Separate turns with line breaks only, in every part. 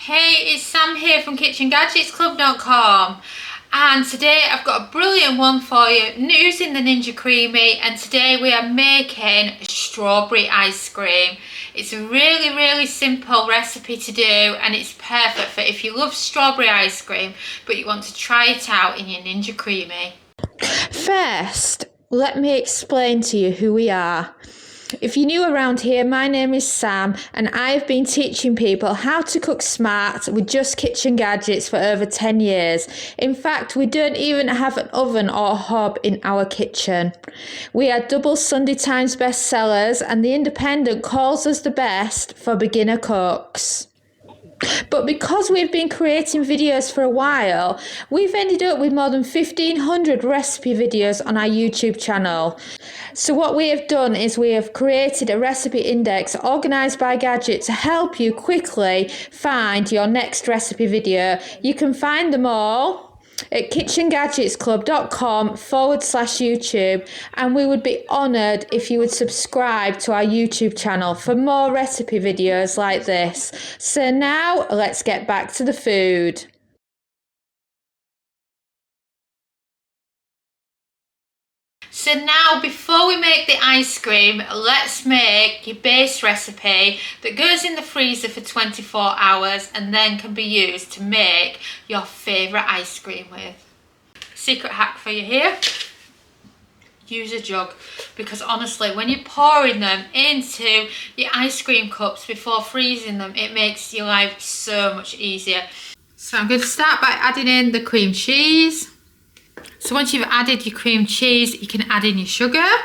Hey, it's Sam here from KitchenGadgetsClub.com, and today I've got a brilliant one for you, using the Ninja Creami, and today we are making strawberry ice cream. It's a really simple recipe to do, and it's perfect for if you love strawberry ice cream but you want to try it out in your Ninja Creami.
First, let me explain to you who we are. If you're new around here, my name is Sam, and I've been teaching people how to cook smart with just kitchen gadgets for over 10 years. In fact, we don't even have an oven or hob in our kitchen. We are double Sunday Times bestsellers, and The Independent calls us the best for beginner cooks. But because we've been creating videos for a while, we've ended up with more than 1,500 recipe videos on our YouTube channel. So what we have done is we have created a recipe index organised by gadget to help you quickly find your next recipe video. You can find them all at KitchenGadgetsClub.com/YouTube, and we would be honoured if you would subscribe to our YouTube channel for more recipe videos like this. So now let's get back to the food.
So now, before we make the ice cream, let's make your base recipe that goes in the freezer for 24 hours and then can be used to make your favourite ice cream with. Secret hack for you here: use a jug, because honestly, when you're pouring them into your ice cream cups before freezing them, it makes your life so much easier. So I'm going to start by adding in the cream cheese. So once you've added your cream cheese, you can add in your sugar. A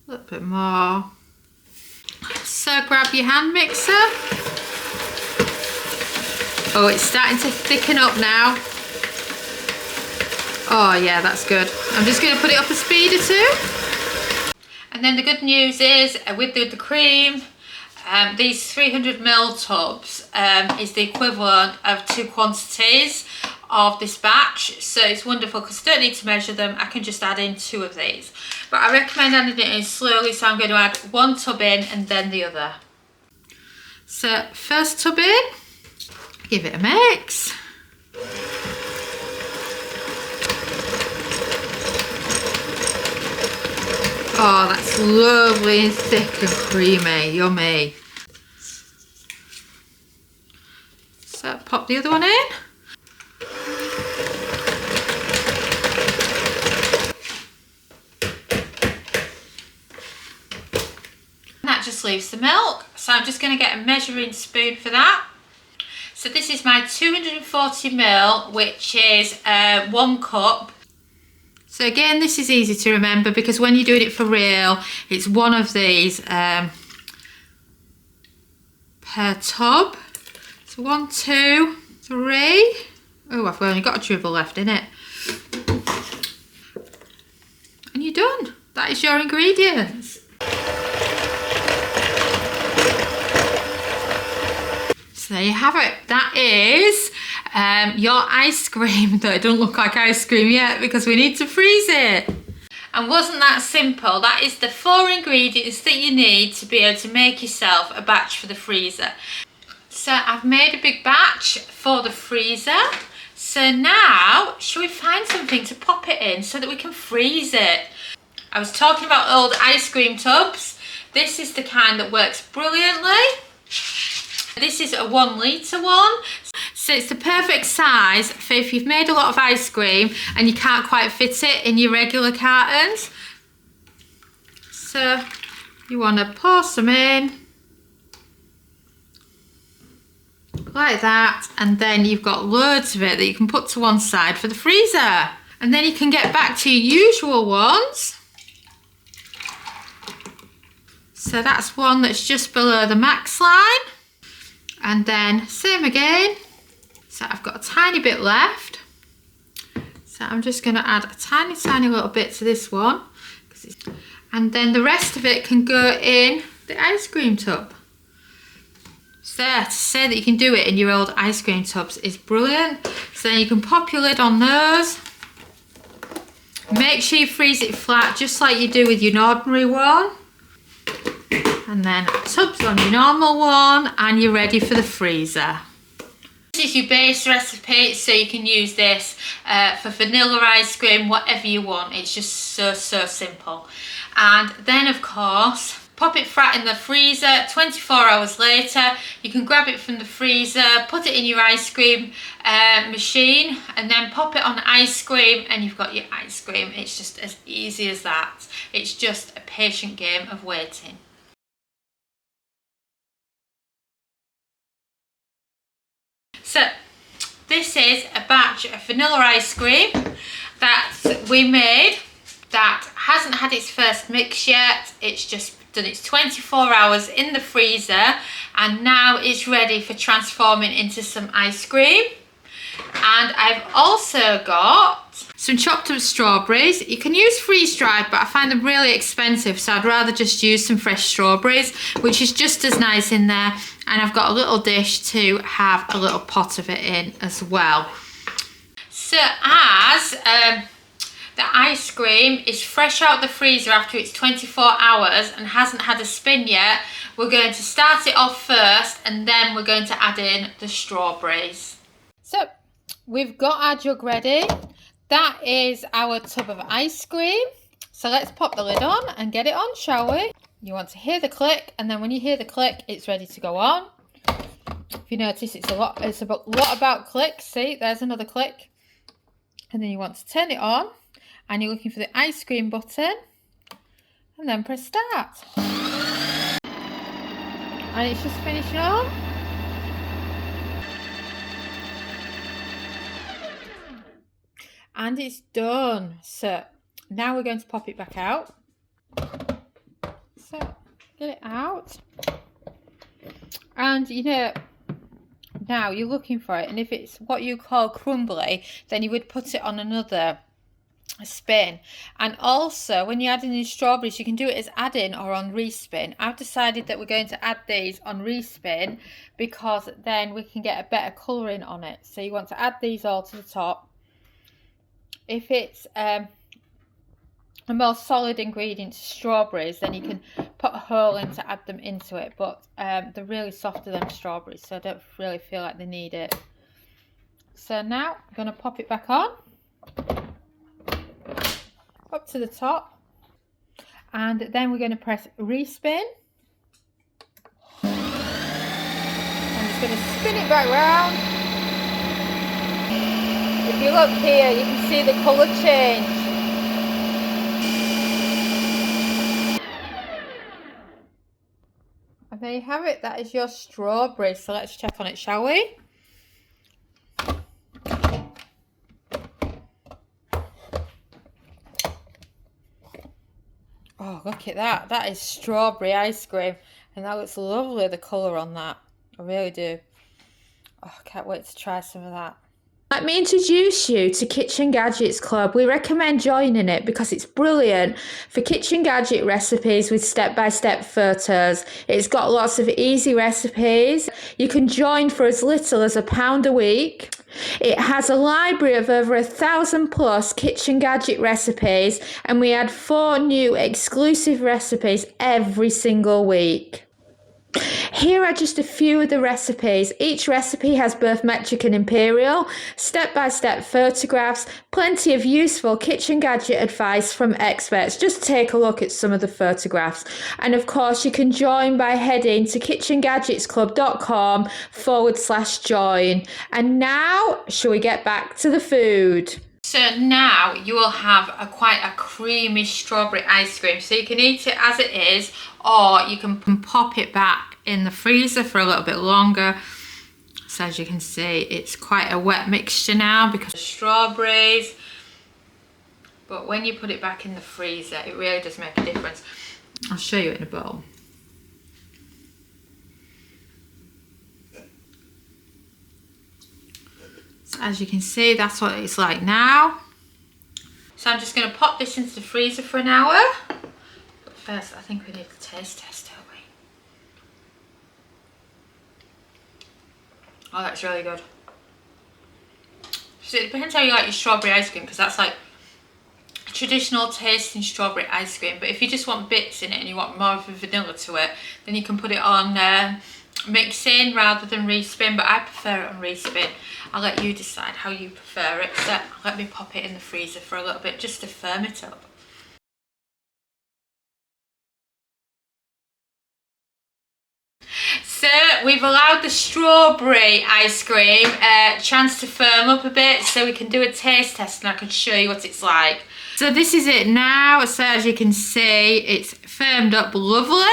little bit more. So grab your hand mixer. Oh, it's starting to thicken up now. Oh yeah, that's good. I'm just going to put it up a speed or two. And then the good news is, with the cream, these 300ml tubs is the equivalent of 2 quantities of this batch, so it's wonderful because I don't need to measure them. I can just add in 2 of these, but I recommend adding it in slowly, so I'm going to add 1 tub in and then the other. So first tub in, give it a mix. Oh, that's lovely and thick and creamy, yummy. So pop the other one in. Just leaves the milk, so I'm just going to get a measuring spoon for that. So this is my 240ml, which is 1 cup. So again, this is easy to remember because when you're doing it for real, it's 1 of these per tub. So 1, 2, 3. Oh, I've only got a dribble left in it. And you're done. That is your ingredients. So there you have it. That is your ice cream, though it doesn't look like ice cream yet because we need to freeze it. And wasn't that simple? That is the 4 ingredients that you need to be able to make yourself a batch for the freezer. So I've made a big batch for the freezer. So now, shall we find something to pop it in so that we can freeze it? I was talking about old ice cream tubs. This is the kind that works brilliantly. This is a 1 litre one, so it's the perfect size for if you've made a lot of ice cream and you can't quite fit it in your regular cartons. So you want to pour some in, like that, and then you've got loads of it that you can put to one side for the freezer. And then you can get back to your usual ones. So that's one that's just below the max line. And then same again. So I've got a tiny bit left. So I'm just going to add a tiny little bit to this one. And then the rest of it can go in the ice cream tub. So to say that you can do it in your old ice cream tubs is brilliant. So then you can pop your lid on those. Make sure you freeze it flat just like you do with your ordinary one. And then tubs on your normal one, and you're ready for the freezer. This is your base recipe, so you can use this for vanilla ice cream, whatever you want. It's just so simple. And then of course, pop it flat in the freezer. 24 hours later, you can grab it from the freezer, put it in your ice cream machine, and then pop it on ice cream, and you've got your ice cream. It's just as easy as that. It's just a patient game of waiting. So this is a batch of vanilla ice cream that we made that hasn't had its first mix yet. It's just done its 24 hours in the freezer, and now it's ready for transforming into some ice cream. And I've also got some chopped up strawberries. You can use freeze-dried, but I find them really expensive, so I'd rather just use some fresh strawberries, which is just as nice in there. And I've got a little dish to have a little pot of it in as well. So as the ice cream is fresh out the freezer after it's 24 hours and hasn't had a spin yet, we're going to start it off first, and then we're going to add in the strawberries. So we've got our jug ready. That is our tub of ice cream. So let's pop the lid on and get it on, shall we? You want to hear the click, and then when you hear the click, it's ready to go on. If you notice, it's a lot about clicks. See, there's another click. And then you want to turn it on, and you're looking for the ice cream button, and then press start. And it's just finishing on. And it's done. So now we're going to pop it back out. So get it out. And you know, now you're looking for it, and if it's what you call crumbly, then you would put it on another spin. And also when you're adding these strawberries, you can do it as add-in or on respin. I've decided that we're going to add these on respin because then we can get a better colouring on it. So you want to add these all to the top. If it's a more solid ingredient, strawberries, then you can put a hole in to add them into it, but they're really softer than strawberries, so I don't really feel like they need it. So now I'm going to pop it back on, up to the top, and then we're going to press respin, and it's going to spin it back round. If you look here, you can see the colour change. And there you have it. That is your strawberry. So let's check on it, shall we? Oh, look at that. That is strawberry ice cream. And that looks lovely, the colour on that. I really do. Oh, I can't wait to try some of that.
Let me introduce you to Kitchen Gadgets Club. We recommend joining it because it's brilliant for kitchen gadget recipes with step-by-step photos. It's got lots of easy recipes. You can join for as little as £1 a week. It has a library of over 1,000 plus kitchen gadget recipes, and we add 4 new exclusive recipes every single week. Here are just a few of the recipes. Each recipe has both metric and imperial, step-by-step photographs, plenty of useful kitchen gadget advice from experts. Just take a look at some of the photographs. And of course, you can join by heading to KitchenGadgetsClub.com/join. And now, shall we get back to the food?
So now you will have quite a creamy strawberry ice cream. So you can eat it as it is, or you can pop it back in the freezer for a little bit longer. So as you can see, it's quite a wet mixture now because of strawberries. But when you put it back in the freezer, it really does make a difference. I'll show you in a bowl. So as you can see, that's what it's like now. So I'm just going to pop this into the freezer for an hour. But first, I think we need the taste test, don't we? Oh, that's really good. So it depends how you like your strawberry ice cream, because that's like traditional tasting strawberry ice cream, but if you just want bits in it and you want more of a vanilla to it, then you can put it on mixing rather than respin, but I prefer it on respin. I'll let you decide how you prefer it, so let me pop it in the freezer for a little bit just to firm it up. So we've allowed the strawberry ice cream a chance to firm up a bit so we can do a taste test and I can show you what it's like. So this is it now. So as you can see, it's firmed up lovely.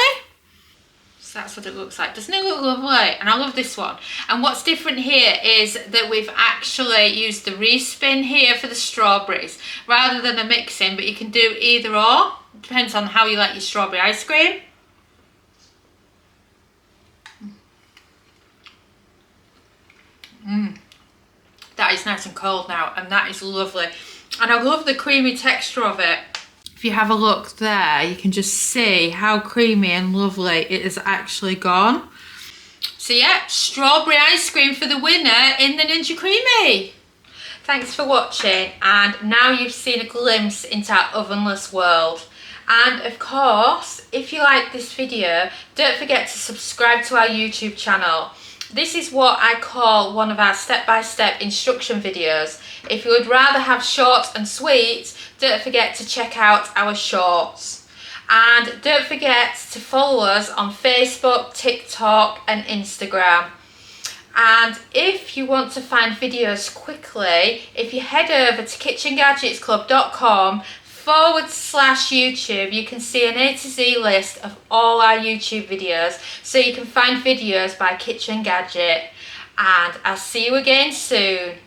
So that's what it looks like. Doesn't it look lovely? And I love this one. And what's different here is that we've actually used the respin here for the strawberries rather than a mixing, but you can do either or. Depends on how you like your strawberry ice cream. That is nice and cold now, and that is lovely. And I love the creamy texture of it. If you have a look there, you can just see how creamy and lovely it has actually gone. So yeah, strawberry ice cream for the winner in the Ninja Creami. Thanks for watching, and now you've seen a glimpse into our ovenless world. And of course, if you like this video, don't forget to subscribe to our YouTube channel. This is what I call one of our step-by-step instruction videos. If you would rather have short and sweet, don't forget to check out our shorts. And don't forget to follow us on Facebook, TikTok and Instagram. And if you want to find videos quickly, if you head over to KitchenGadgetsClub.com/YouTube, you can see an A to Z list of all our YouTube videos, so you can find videos by Kitchen Gadget. And I'll see you again soon.